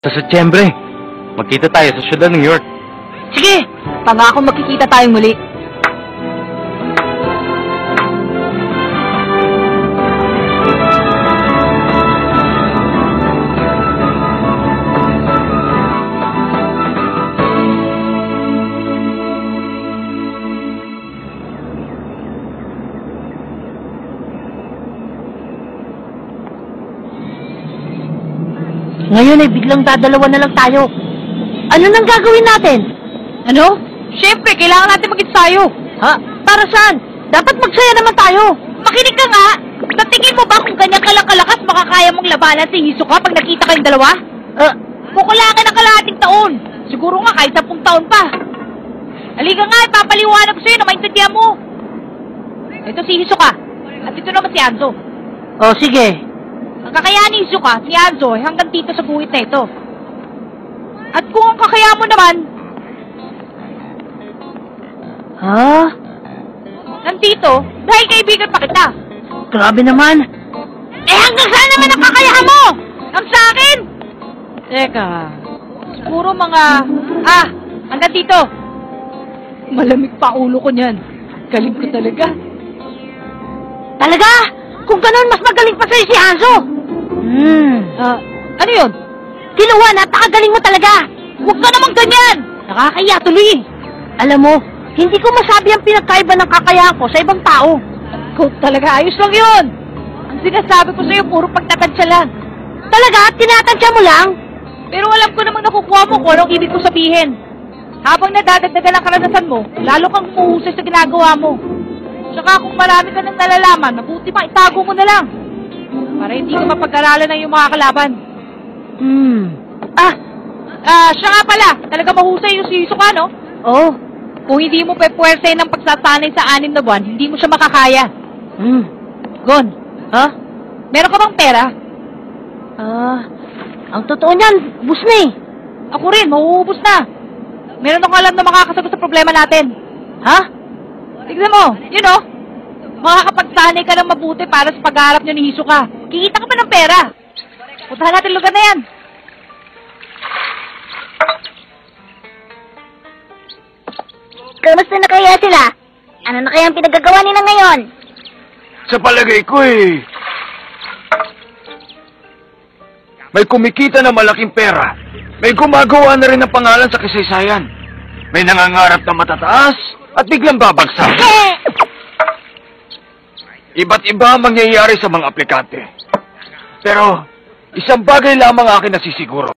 Sa Setyembre, magkita tayo sa siyudad ng New York. Sige, pangako magkikita tayong muli. Ngayon ay biglang dadalawa na lang tayo. Ano nang gagawin natin? Ano? Siyempre, kailangan natin mag-ensayo. Ha? Para saan? Dapat magsaya naman tayo. Makinig ka nga. Sa tingin mo ba kung ganyan ka lang kalakas makakaya mong labanan si Hisoka pag nakita kayong dalawa? Kukulangan ng kalahating taon. Siguro nga kahit 10 taon pa. Halika nga, ipapaliwanag ko sa'yo na maintindihan mo. Ito si Hisoka. At ito naman si Hanzo. Oh, sige. Ang kakayahan ni Hisoka, si Hanzo, ay hanggang dito sa guhit na ito. At kung ang kakaya mo naman... Ha? Nandito, dahil kaibigan pa kita. Grabe naman. Eh hanggang saan naman ang kakayahan mo? Ang sa akin? Teka, siguro mga... hanggang dito. Malamig pa ulo ko niyan. Galing ko talaga. Talaga? Kung ganun, mas magaling pa sa'yo si Hanzo. Ano yun? Kinuha, napakagaling mo talaga. Huwag ka naman ganyan. Nakakaya tuloy. Alam mo, hindi ko masabi ang pinagkaiba ng kakayahan ko sa ibang tao. Ikaw talaga, ayos lang yun. Ang sinasabi ko sa'yo, puro pagtatansya lang. Talaga? Tinatansya mo lang? Pero alam ko namang nakukuha mo kung anong ibig ko sabihin. Habang nadadagdagan ang karanasan mo, lalo kang humuhusay sa ginagawa mo. Tsaka kung marami ka nang nalalaman, mabuti pa itago mo na lang. Para hindi ka mapag-aralan ng iyong mga kalaban. Siya nga pala, talaga mahusay yung si Hisoka, no? Oo. Kung hindi mo pwede ng pagsasanay sa 6 na buwan, hindi mo siya makakaya. Gon, meron ka bang pera? Ang totoo niyan, ubus na eh. Ako rin, mauubos na. Meron akong alam na makakasagot sa problema natin. Ha? Tignan mo, yun o. Makakapagsanay ka ng mabuti para sa pag-aarap niyo ni Hisoka. Kikita ka pa ng pera. Puntahan natin lugar na yan. Kamusta na kaya sila? Ano na kaya ang pinagagawa nila ngayon? Sa palagay ko may kumikita na malaking pera. May gumagawa na rin ng pangalan sa kasaysayan. May nangangarap na matataas at biglang babagsak. Iba't iba ang mangyayari sa mga aplikante. Pero isang bagay lamang akin nasisiguro.